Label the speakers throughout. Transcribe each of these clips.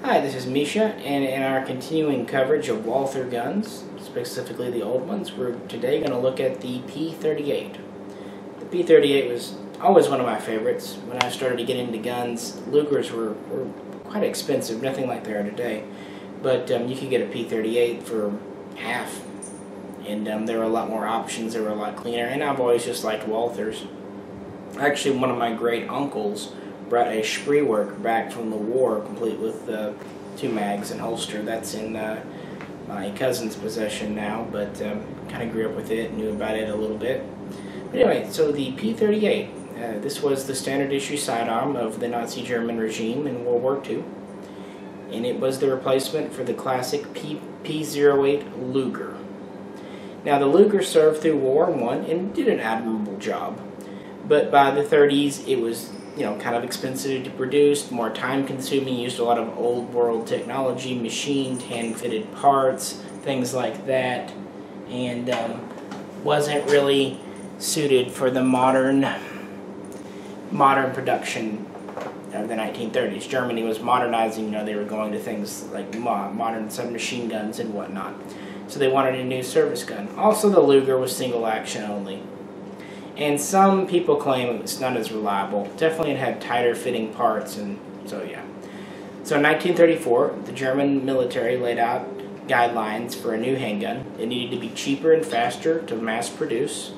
Speaker 1: Hi, this is Misha, and in our continuing coverage of Walther guns, specifically the old ones, we're today going to look at the P38. The P38 was always one of my favorites. When I started to get into guns, Lugers were quite expensive, nothing like they are today. But you could get a P38 for half, and there were a lot more options, they were a lot cleaner, and I've always just liked Walthers. Actually, one of my great uncles brought a Spreework back from the war, complete with 2 mags and holster. That's in my cousin's possession now, but kind of grew up with it, knew about it a little bit. But anyway, so the P38, this was the standard issue sidearm of the Nazi German regime in World War II, and it was the replacement for the classic P08 Luger. Now, the Luger served through World War I and did an admirable job, but by the 30s it was kind of expensive to produce, more time-consuming, used a lot of old-world technology, machined, hand-fitted parts, things like that, and wasn't really suited for the modern production of the 1930s. Germany was modernizing, they were going to things like modern submachine guns and whatnot. So they wanted a new service gun. Also, the Luger was single action only. And some people claim it's not as reliable. Definitely it had tighter fitting parts, and so yeah. So in 1934, the German military laid out guidelines for a new handgun. It needed to be cheaper and faster to mass produce.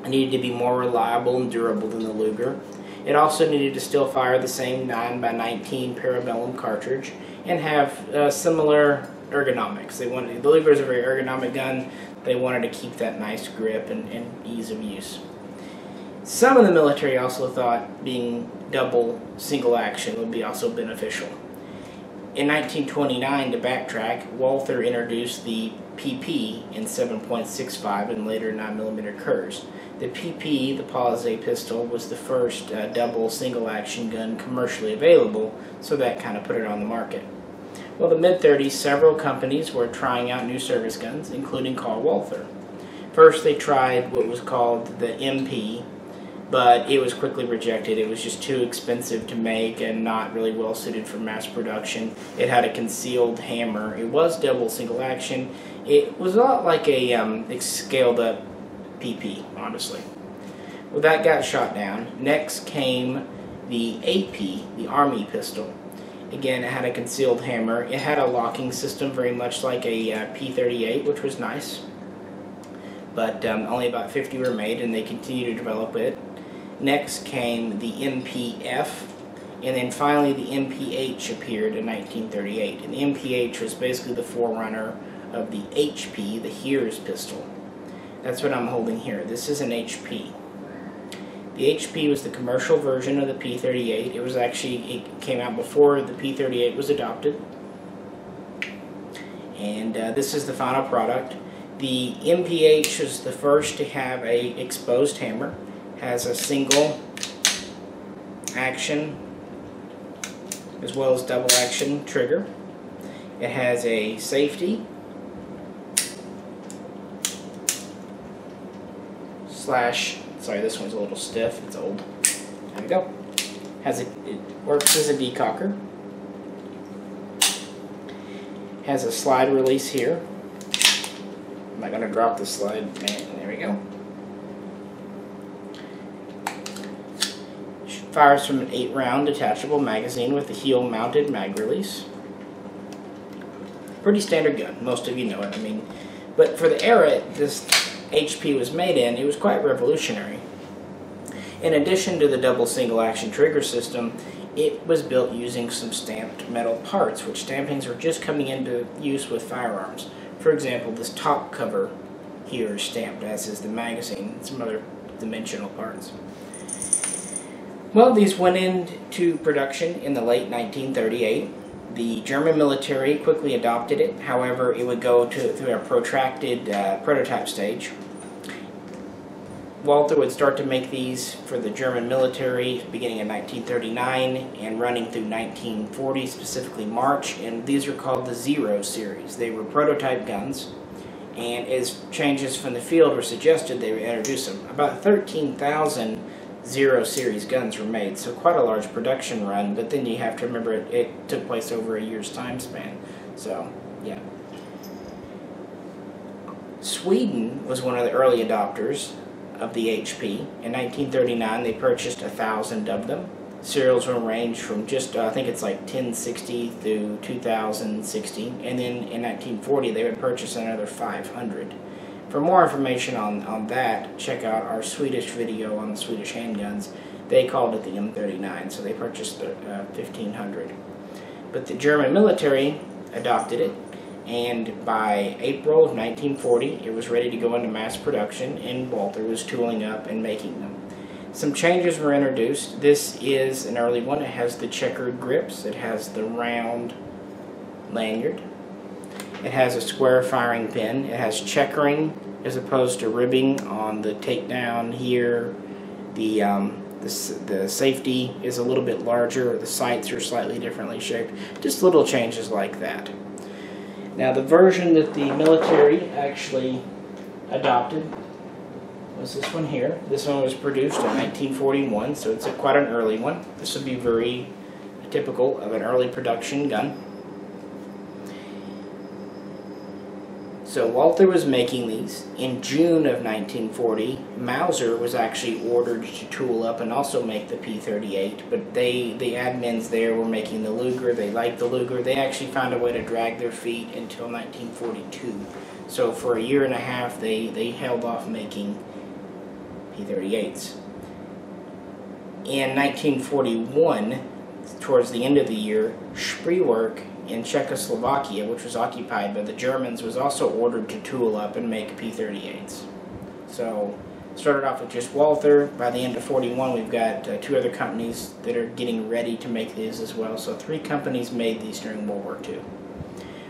Speaker 1: It needed to be more reliable and durable than the Luger. It also needed to still fire the same 9x19 parabellum cartridge and have similar ergonomics. The Luger is a very ergonomic gun. They wanted to keep that nice grip and ease of use. Some of the military also thought being double single action would be also beneficial. In 1929, to backtrack, Walther introduced the PP in 7.65 and later 9mm Kurz. The PP, the Pause pistol, was the first double single action gun commercially available, so that kind of put it on the market. Well, the mid-30s, several companies were trying out new service guns, including Carl Walther. First, they tried what was called the MP, but it was quickly rejected. It was just too expensive to make and not really well suited for mass production. It had a concealed hammer. It was double single action. It was a lot like a scaled-up PP, honestly. Well, that got shot down. Next came the AP, the Army pistol. Again, it had a concealed hammer. It had a locking system very much like a P38, which was nice. But only about 50 were made, and they continued to develop it. Next came the MPF, and then finally the MPH appeared in 1938. And the MPH was basically the forerunner of the HP, the Hears pistol. That's what I'm holding here. This is an HP. The HP was the commercial version of the P38. It came out before the P38 was adopted. And this is the final product. The MPH is the first to have a exposed hammer. Has a single action as well as double action trigger. It has a safety sorry, this one's a little stiff. It's old. There we go. It works as a decocker. Has a slide release here. I'm not going to drop the slide. Man, there we go. Fires from an 8-round detachable magazine with a heel-mounted mag release. Pretty standard gun. Most of you know it. But for the era this HP was made in, it was quite revolutionary. In addition to the double single action trigger system, it was built using some stamped metal parts, which stampings were just coming into use with firearms. For example, this top cover here is stamped, as is the magazine and some other dimensional parts. Well, these went into production in the late 1938. The German military quickly adopted it. However, it would go through a protracted prototype stage. Walther would start to make these for the German military beginning in 1939 and running through 1940, specifically March, and these were called the Zero series. They were prototype guns, and as changes from the field were suggested, they would introduce them. About 13,000 0 series guns were made, so quite a large production run, but then you have to remember it took place over a year's time span. So, yeah. Sweden was one of the early adopters of the HP. In 1939, they purchased 1,000 of them. Serials will range from just, I think it's like 1060 through 2060, and then in 1940 they would purchase another 500. For more information on that, check out our Swedish video on the Swedish handguns. They called it the M39, so they purchased 1,500. But the German military adopted it, and by April of 1940 it was ready to go into mass production, and Walther was tooling up and making them. Some changes were introduced. This is an early one. It has the checkered grips. It has the round lanyard. It has a square firing pin. It has checkering as opposed to ribbing on the takedown here. The safety is a little bit larger. The sights are slightly differently shaped. Just little changes like that. Now the version that the military actually adopted was this one here. This one was produced in 1941, so it's quite an early one. This would be very typical of an early production gun. So Walther was making these. In June of 1940, Mauser was actually ordered to tool up and also make the P38, but the admins there were making the Luger. They liked the Luger. They actually found a way to drag their feet until 1942. So for a year and a half, they held off making P38s. In 1941, towards the end of the year, Spreewerk in Czechoslovakia, which was occupied by the Germans, was also ordered to tool up and make P38s. So, started off with just Walther. By the end of 41, we've got 2 other companies that are getting ready to make these as well. So 3 companies made these during World War II.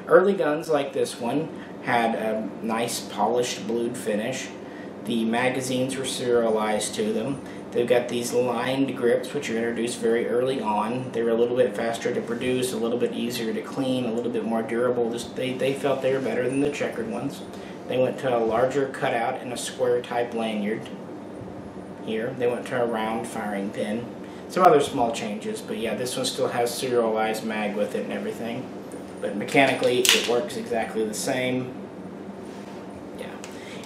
Speaker 1: Early guns like this one had a nice polished blued finish. The magazines were serialized to them. They've got these lined grips, which are introduced very early on. They were a little bit faster to produce, a little bit easier to clean, a little bit more durable. They felt they were better than the checkered ones. They went to a larger cutout and a square type lanyard here. They went to a round firing pin. Some other small changes, but yeah, this one still has serialized mag with it and everything. But mechanically, it works exactly the same.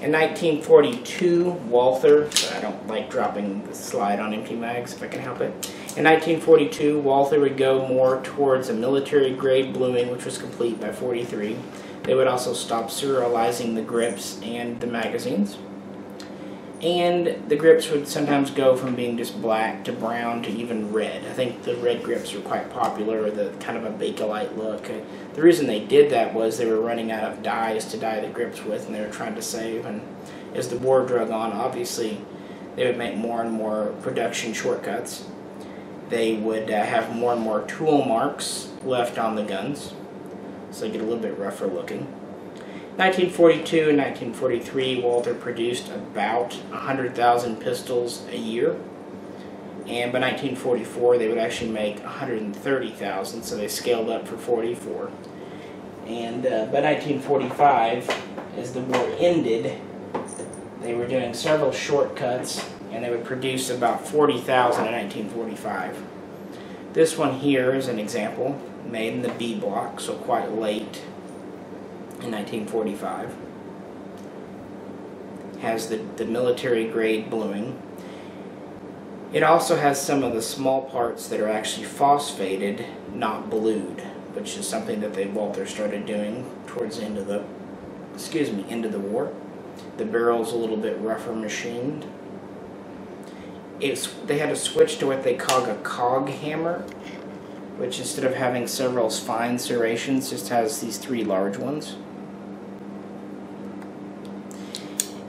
Speaker 1: In 1942, Walther, I don't like dropping the slide on empty mags if I can help it. In 1942, Walther would go more towards a military grade bluing, which was complete by 43. They would also stop serializing the grips and the magazines. And the grips would sometimes go from being just black to brown to even red. I think the red grips were quite popular, the kind of a Bakelite look. The reason they did that was they were running out of dyes to dye the grips with, and they were trying to save. And as the war drug on, obviously, they would make more and more production shortcuts. They would have more and more tool marks left on the guns, so they get a little bit rougher looking. 1942 and 1943, Walther produced about 100,000 pistols a year. And by 1944, they would actually make 130,000, so they scaled up for 44. And by 1945, as the war ended, they were doing several shortcuts, and they would produce about 40,000 in 1945. This one here is an example, made in the B block, so quite late in 1945. Has the military grade bluing. It also has some of the small parts that are actually phosphated, not blued, which is something that Walther started doing towards the end of the end of the war. The barrel's a little bit rougher machined. They had to switch to what they call a cog hammer, which instead of having several fine serrations, just has these 3 large ones.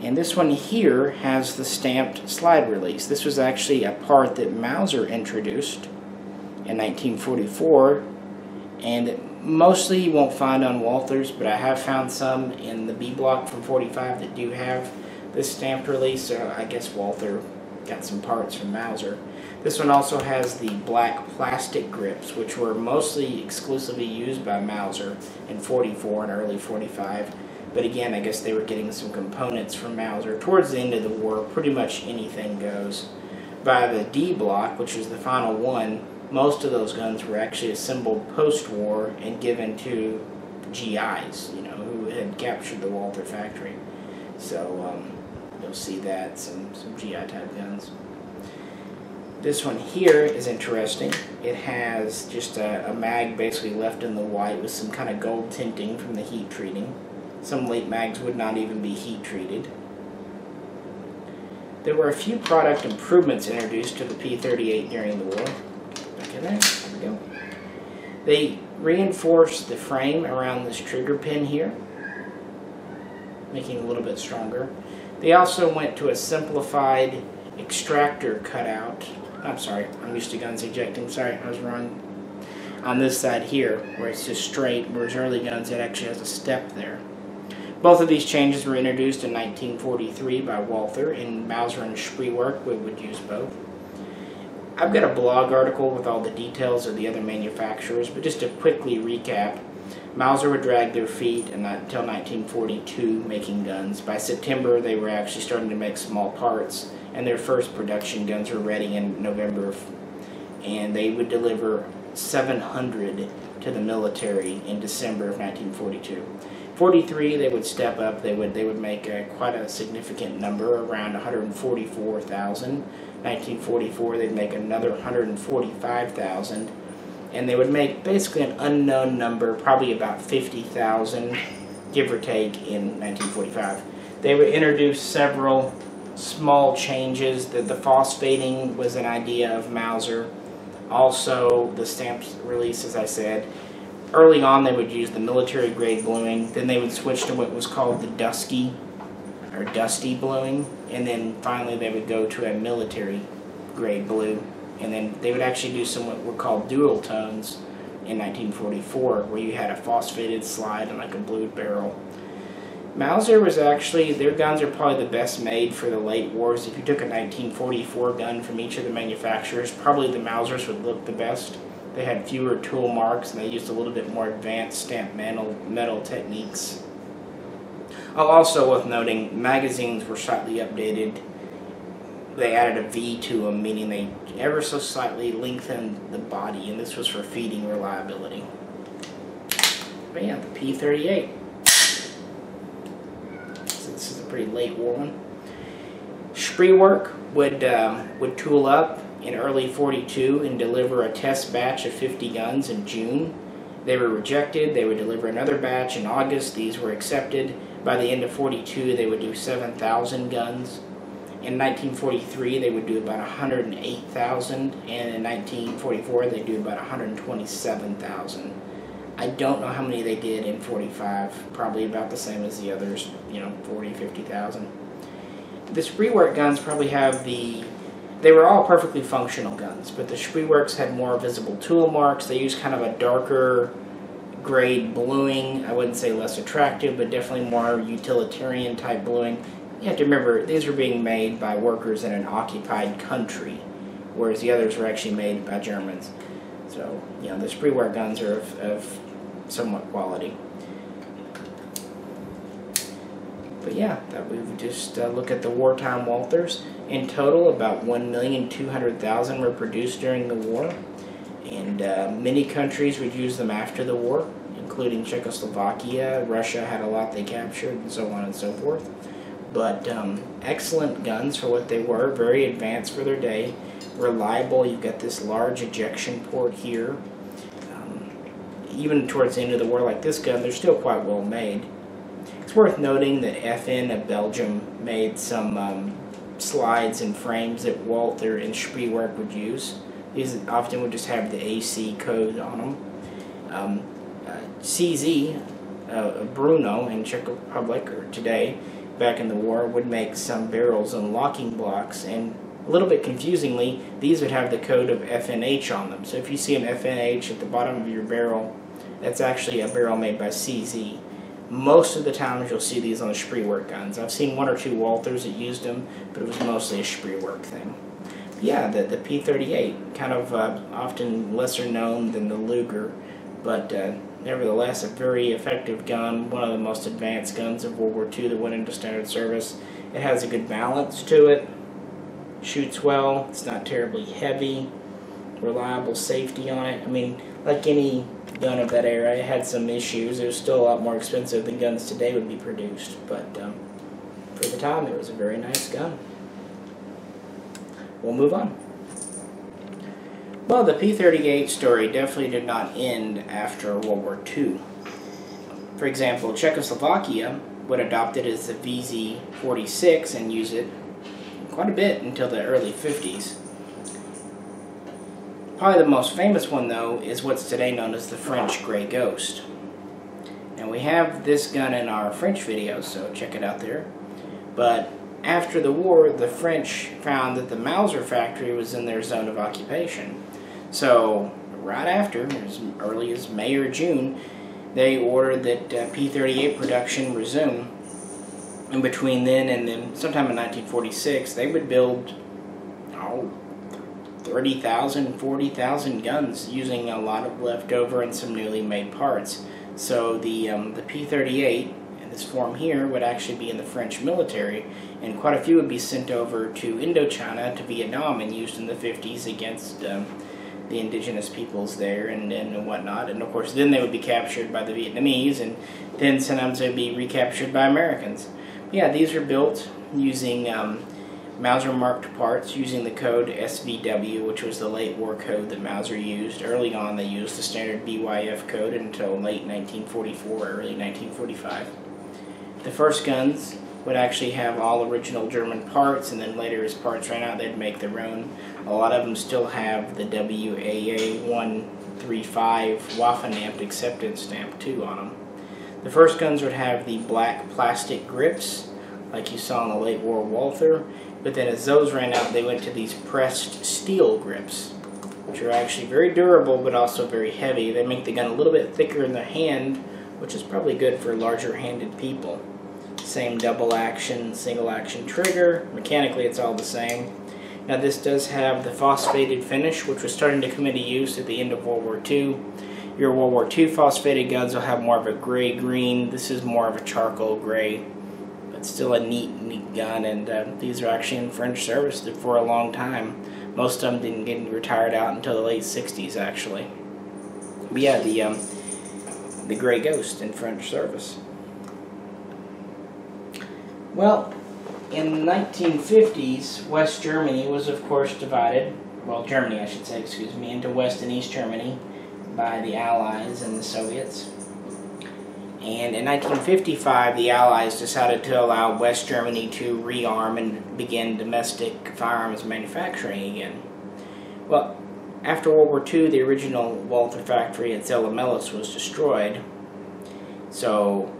Speaker 1: And this one here has the stamped slide release. This was actually a part that Mauser introduced in 1944, and mostly you won't find on Walthers, but I have found some in the B block from 45 that do have this stamped release, so I guess Walther got some parts from Mauser. This one also has the black plastic grips, which were mostly exclusively used by Mauser in 44 and early 45. But again, I guess they were getting some components from Mauser. Towards the end of the war, pretty much anything goes. By the D block, which was the final one, most of those guns were actually assembled post-war and given to GIs, who had captured the Walther factory. So you'll see that, some GI type guns. This one here is interesting. It has just a mag basically left in the white with some kind of gold tinting from the heat treating. Some late mags would not even be heat treated. There were a few product improvements introduced to the P38 during the war. Back in there we go. They reinforced the frame around this trigger pin here, making it a little bit stronger. They also went to a simplified extractor cutout. I'm sorry, I'm used to guns ejecting. Sorry, I was wrong. On this side here, where it's just straight, whereas early guns, it actually has a step there. Both of these changes were introduced in 1943 by Walther, and Mauser and Spreewerk would use both. I've got a blog article with all the details of the other manufacturers, but just to quickly recap, Mauser would drag their feet until 1942 making guns. By September, they were actually starting to make small parts, and their first production guns were ready in November, and they would deliver 700 to the military in December of 1942. 43, they would step up. They would make quite a significant number, around 144,000. 1944, they'd make another 145,000, and they would make basically an unknown number, probably about 50,000, give or take, in 1945. They would introduce several small changes. The phosphating was an idea of Mauser. Also, the stamps release, as I said. Early on, they would use the military-grade bluing. Then they would switch to what was called the dusty bluing. And then finally, they would go to a military-grade blue. And then they would actually do some what were called dual tones in 1944, where you had a phosphated slide and like a blued barrel. Mauser was actually, their guns are probably the best made for the late wars. If you took a 1944 gun from each of the manufacturers, probably the Mausers would look the best. They had fewer tool marks, and they used a little bit more advanced stamped metal techniques. Also worth noting, magazines were slightly updated. They added a V to them, meaning they ever so slightly lengthened the body, and this was for feeding reliability. But yeah, the P38. So this is a pretty late war one. Spreewerk would tool up in early 42 and deliver a test batch of 50 guns in June. They were rejected. They would deliver another batch in August. These were accepted. By the end of 42, they would do 7,000 guns. In 1943, they would do about 108,000, and in 1944, they do about 127,000. I don't know how many they did in 45. Probably about the same as the others, 40, 50,000. The Spreewerk guns probably have they were all perfectly functional guns, but the Spreewerks had more visible tool marks. They used kind of a darker grade bluing. I wouldn't say less attractive, but definitely more utilitarian type bluing. You have to remember, these were being made by workers in an occupied country, whereas the others were actually made by Germans. So, the Spreewerk guns are of somewhat quality. But yeah, that we would just look at the wartime Walthers. In total, about 1,200,000 were produced during the war, and many countries would use them after the war, including Czechoslovakia. Russia had a lot they captured, and so on and so forth. But excellent guns for what they were, very advanced for their day, reliable. You've got this large ejection port here. Even towards the end of the war, like this gun, they're still quite well made. It's worth noting that FN of Belgium made some slides and frames that Walther and Spreewerk would use. These often would just have the AC code on them. CZ, Bruno in Czech Republic, or today, back in the war, would make some barrels and locking blocks, and a little bit confusingly, these would have the code of FNH on them. So if you see an FNH at the bottom of your barrel, that's actually a barrel made by CZ. Most of the times you'll see these on the Spreewerk guns. I've seen one or two Walthers that used them, but it was mostly a Spreewerk thing. But yeah, the P38, kind of often lesser known than the Luger, but nevertheless a very effective gun, one of the most advanced guns of World War II that went into standard service. It has a good balance to it. Shoots well, it's not terribly heavy, reliable safety on it. I mean, like any gun of that era, it had some issues. It was still a lot more expensive than guns today would be produced, but for the time it was a very nice gun. We'll move on. Well, the P38 story definitely did not end after World War II. For example, Czechoslovakia would adopt it as the VZ46 and use it quite a bit until the early 50s. Probably the most famous one, though, is what's today known as the French Grey Ghost. Now, we have this gun in our French video, so check it out there. But after the war, the French found that the Mauser factory was in their zone of occupation. So, right after, as early as May or June, they ordered that P38 production resume. And between then and then, sometime in 1946, they would build 30,000, 40,000 guns using a lot of leftover and some newly made parts. So the P38 in this form here would actually be in the French military, and quite a few would be sent over to Indochina, to Vietnam, and used in the 50s against the indigenous peoples there and whatnot. And of course then they would be captured by the Vietnamese, and then sometimes they would be recaptured by Americans. But yeah, these are built using Mauser marked parts, using the code SVW, which was the late war code that Mauser used. Early on they used the standard BYF code until late 1944, early 1945. The first guns would actually have all original German parts, and then later as parts ran out they'd make their own. A lot of them still have the WWII 135 Waffenamt acceptance stamp too on them. The first guns would have the black plastic grips like you saw in the late war Walther, but then as those ran out they went to these pressed steel grips, which are actually very durable but also very heavy. They make the gun a little bit thicker in the hand, which is probably good for larger handed people. Same double action, single action trigger. Mechanically it's all the same. Now this does have the phosphated finish, which was starting to come into use at the end of World War II. Your World War II phosphated guns will have more of a gray-green. This is more of a charcoal gray, but still a neat gun, and these are actually in French service for a long time. Most of them didn't get retired out until the late 60s actually. But yeah, the Grey Ghost in French service. Well, in the 1950s, West Germany was of course divided, well Germany I should say, excuse me, into West and East Germany by the Allies and the Soviets. And in 1955 the Allies decided to allow West Germany to rearm and begin domestic firearms manufacturing again. Well, after World War II the original Walther factory at Zella-Mehlis was destroyed, so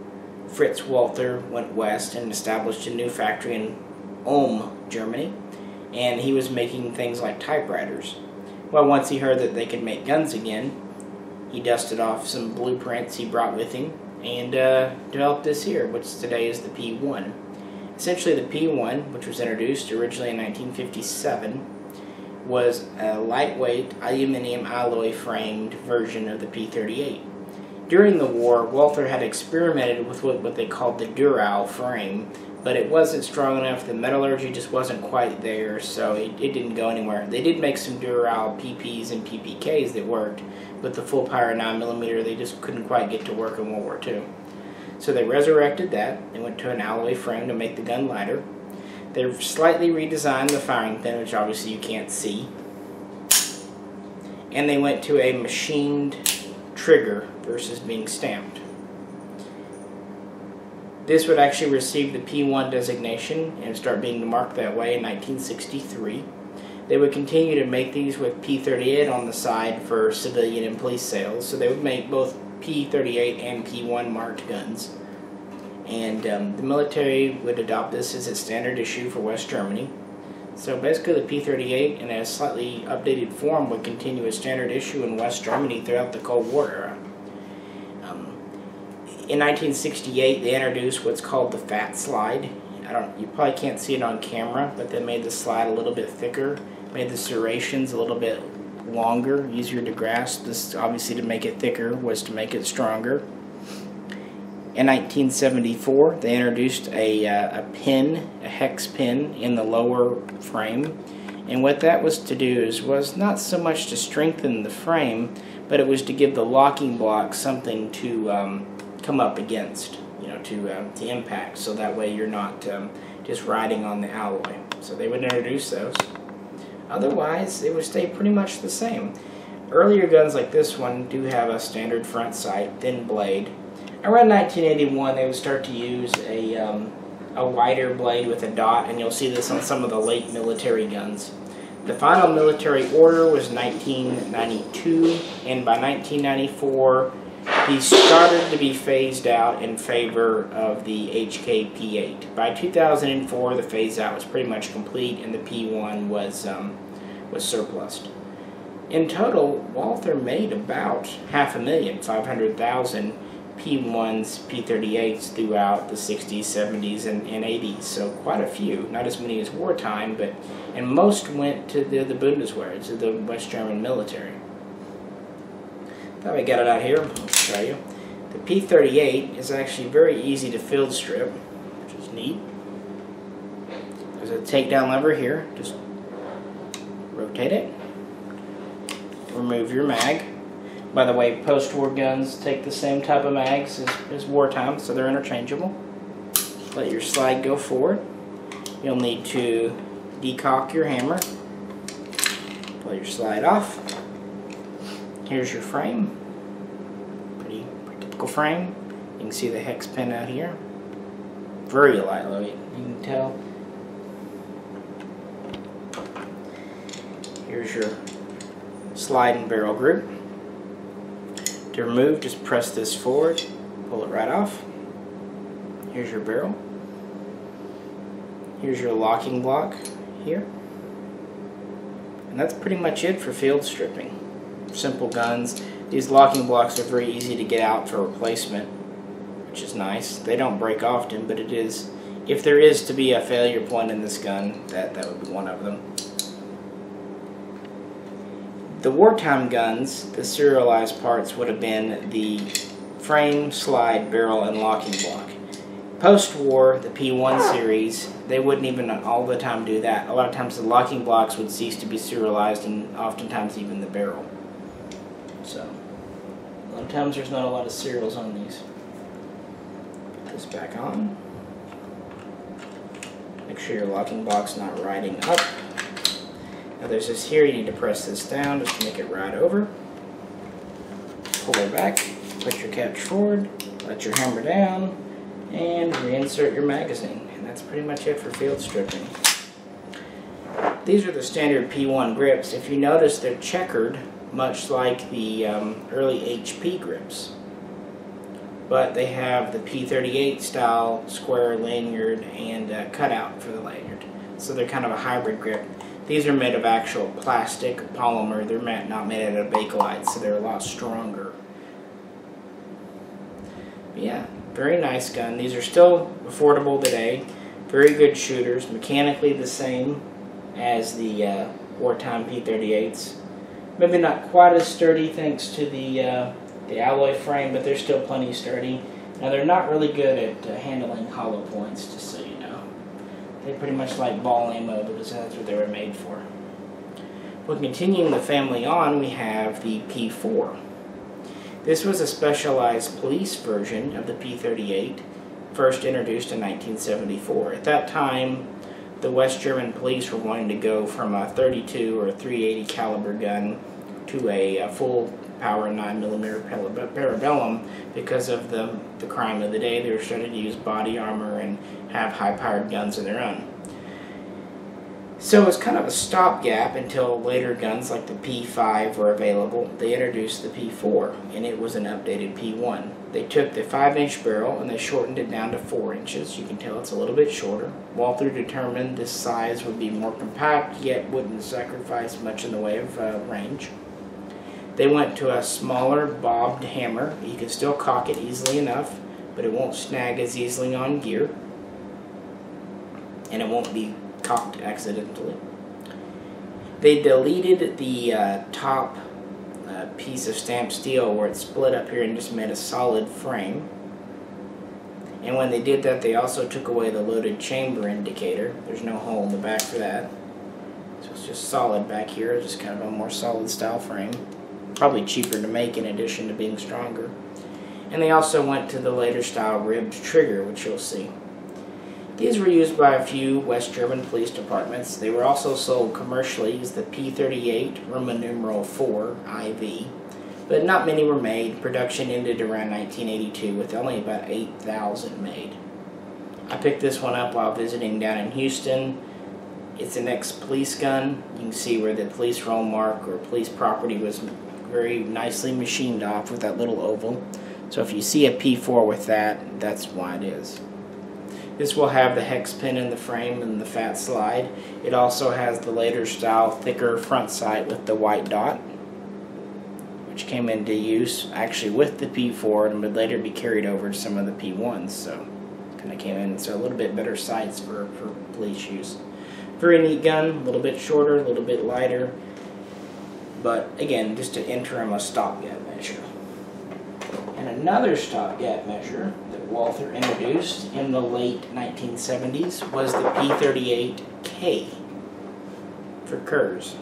Speaker 1: Fritz Walther went west and established a new factory in Ulm, Germany, and he was making things like typewriters. Well, once he heard that they could make guns again, he dusted off some blueprints he brought with him and developed this here, which today is the P1. Essentially the P1, which was introduced originally in 1957, was a lightweight aluminum alloy framed version of the P38. During the war, Walther had experimented with what they called the Dural frame, but it wasn't strong enough. The metallurgy just wasn't quite there, so it didn't go anywhere. They did make some Dural PPs and PPKs that worked, but the full power 9mm they just couldn't quite get to work in World War II. So they resurrected that. They went to an alloy frame to make the gun lighter. They slightly redesigned the firing pin, which obviously you can't see. And they went to a machined trigger versus being stamped. This would actually receive the P1 designation and start being marked that way in 1963. They would continue to make these with P38 on the side for civilian and police sales, so they would make both P38 and P1 marked guns. And the military would adopt this as its standard issue for West Germany. So basically the P38 in a slightly updated form would continue as standard issue in West Germany throughout the Cold War era. In 1968 they introduced what's called the fat slide. You probably can't see it on camera, but they made the slide a little bit thicker, made the serrations a little bit longer, easier to grasp. This obviously to make it thicker was to make it stronger. In 1974 they introduced a pin, a hex pin in the lower frame, And what that was to do was not so much to strengthen the frame, but it was to give the locking block something to come up against, to impact, so that way you're not just riding on the alloy. So they would introduce those. Otherwise, it would stay pretty much the same. Earlier guns like this one do have a standard front sight, thin blade. Around 1981, they would start to use a wider blade with a dot, and you'll see this on some of the late military guns. The final military order was 1992, and by 1994, these started to be phased out in favor of the HK P8. By 2004, the phase out was pretty much complete, and the P1 was surplused. In total, Walther made about 500,000 P1s, P38s throughout the 60s, 70s, and 80s. So quite a few. Not as many as wartime, and most went to the Bundeswehr, to the West German military. Thought I got it out here. I'll show you. The P38 is actually very easy to field strip, which is neat. There's a takedown lever here. Just rotate it. Remove your mag. By the way, post-war guns take the same type of mags as wartime, so they're interchangeable. Let your slide go forward. You'll need to decock your hammer. Pull your slide off. Here's your frame. Pretty typical frame. You can see the hex pin out here. Very lightweight, you can tell. Here's your slide and barrel group. To remove, just press this forward, pull it right off. Here's your barrel. Here's your locking block here. And that's pretty much it for field stripping. Simple guns. These locking blocks are very easy to get out for replacement, which is nice. They don't break often, but it is, if there is to be a failure point in this gun, that would be one of them. The wartime guns, the serialized parts would have been the frame, slide, barrel, and locking block. Post-war, the P1 series, they wouldn't even all the time do that. A lot of times the locking blocks would cease to be serialized, and oftentimes even the barrel. So, a lot of times there's not a lot of serials on these. Put this back on. Make sure your locking block's not riding up. Now there's this here, you need to press this down just to make it ride over. Pull it back, put your catch forward, let your hammer down, and reinsert your magazine. And that's pretty much it for field stripping. These are the standard P1 grips. If you notice, they're checkered, much like the early HP grips. But they have the P38 style square lanyard and cutout for the lanyard. So they're kind of a hybrid grip. These are made of actual plastic polymer. They're not made out of bakelite, so they're a lot stronger. But yeah, very nice gun. These are still affordable today. Very good shooters. Mechanically the same as the wartime P38s. Maybe not quite as sturdy thanks to the alloy frame, but they're still plenty sturdy. Now they're not really good at handling hollow points, just so you know. They pretty much like ball ammo because that's what they were made for. Well, continuing the family on, we have the P4. This was a specialized police version of the P38, first introduced in 1974. At that time, the West German police were wanting to go from a .32 or a .380 caliber gun to a full power 9mm parabellum because of the crime of the day. They were starting to use body armor and have high-powered guns of their own. So it was kind of a stopgap until later guns like the P5 were available. They introduced the P4, and it was an updated P1. They took the 5-inch barrel and they shortened it down to 4 inches. You can tell it's a little bit shorter. Walther determined this size would be more compact, yet wouldn't sacrifice much in the way of range. They went to a smaller bobbed hammer. You can still cock it easily enough, but it won't snag as easily on gear, and it won't be cocked accidentally. They deleted the top piece of stamped steel where it split up here and just made a solid frame. And when they did that, they also took away the loaded chamber indicator. There's no hole in the back for that. So It's just solid back here, just kind of a more solid style frame. Probably cheaper to make in addition to being stronger. And they also went to the later style ribbed trigger, which you'll see. These were used by a few West German police departments. They were also sold commercially as the P38 Roman numeral 4 IV, but not many were made. Production ended around 1982 with only about 8,000 made. I picked this one up while visiting down in Houston. It's an ex-police gun. You can see where the police roll mark or police property was very nicely machined off with that little oval. So if you see a P4 with that, that's why it is. This will have the hex pin in the frame and the fat slide. It also has the later style thicker front sight with the white dot, which came into use actually with the P4 and would later be carried over to some of the P1s. So kind of came in, so a little bit better sights for police use. Very neat gun, a little bit shorter, a little bit lighter, but again, just an interim, a stopgap measure. And another stopgap measure that Walther introduced in the late 1970s was the P38K for Kurz.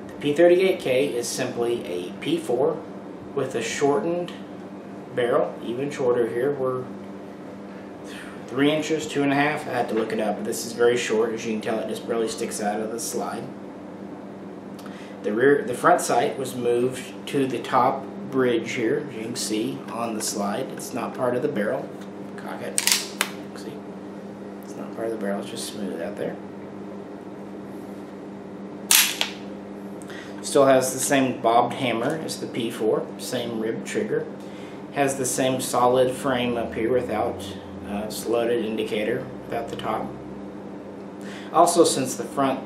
Speaker 1: The P38K is simply a P4 with a shortened barrel, even shorter here. We're 3 inches, 2.5. I had to look it up, but this is very short. As you can tell, it just barely sticks out of the slide. The front sight was moved to the top bridge here, as you can see on the slide. It's not part of the barrel. Cock it. See? It's not part of the barrel, it's just smooth out there. Still has the same bobbed hammer as the P4, same rib trigger. Has the same solid frame up here without loaded indicator, without the top. Also, since the front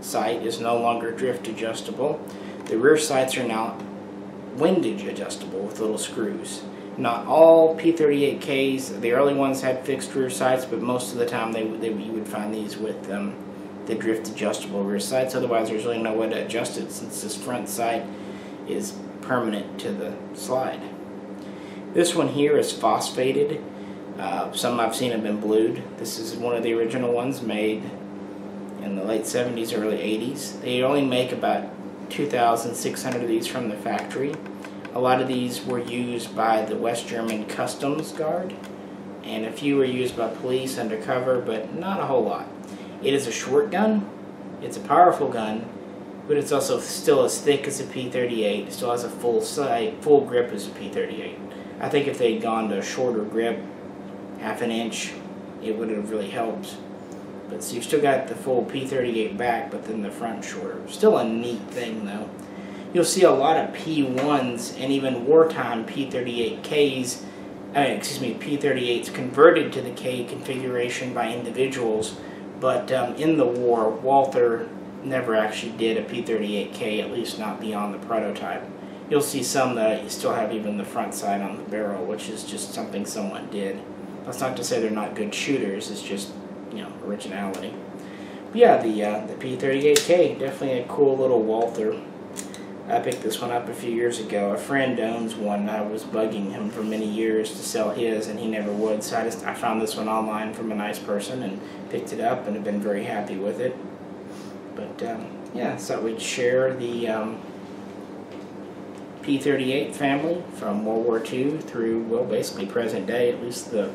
Speaker 1: sight is no longer drift adjustable, the rear sights are now windage adjustable with little screws. Not all P38Ks, the early ones had fixed rear sights, but most of the time you would find these with the drift adjustable rear sights. Otherwise there's really no way to adjust it since this front sight is permanent to the slide. This one here is phosphated. Some I've seen have been blued. This is one of the original ones made in the late 70s, early 80s. They only make about 2,600 of these from the factory. A lot of these were used by the West German Customs Guard, and a few were used by police undercover, but not a whole lot. It is a short gun, it's a powerful gun, but it's also still as thick as a P38. It still has a full sight, full grip as a P38. I think if they'd gone to a shorter grip, 1/2 inch, it would have really helped. But so you've still got the full P38 back, but then the front shorter. Still a neat thing though. You'll see a lot of P1s and even wartime P38Ks, P38s converted to the K configuration by individuals, but in the war, Walther never actually did a P38K, at least not beyond the prototype. You'll see some that still have even the front sight on the barrel, which is just something someone did. That's not to say they're not good shooters, it's just, you know, originality. But yeah, the P38K, definitely a cool little Walther. I picked this one up a few years ago. A friend owns one. I was bugging him for many years to sell his, and he never would. So I found this one online from a nice person and picked it up, and have been very happy with it. But yeah, so we'd share the P38 family from World War II through, well, basically present day, at least the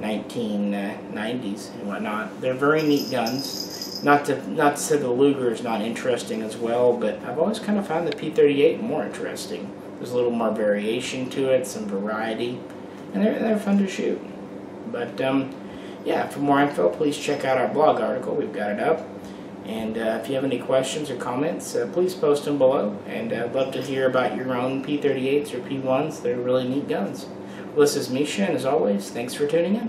Speaker 1: 1990s and whatnot. They're very neat guns. Not to say the Luger is not interesting as well, but I've always kind of found the P38 more interesting. There's a little more variation to it, some variety, and they're fun to shoot. But yeah, for more info, please check out our blog article. We've got it up. And if you have any questions or comments, please post them below. And I'd love to hear about your own P38s or P1s. They're really neat guns. Well, this is Misha, and as always, thanks for tuning in.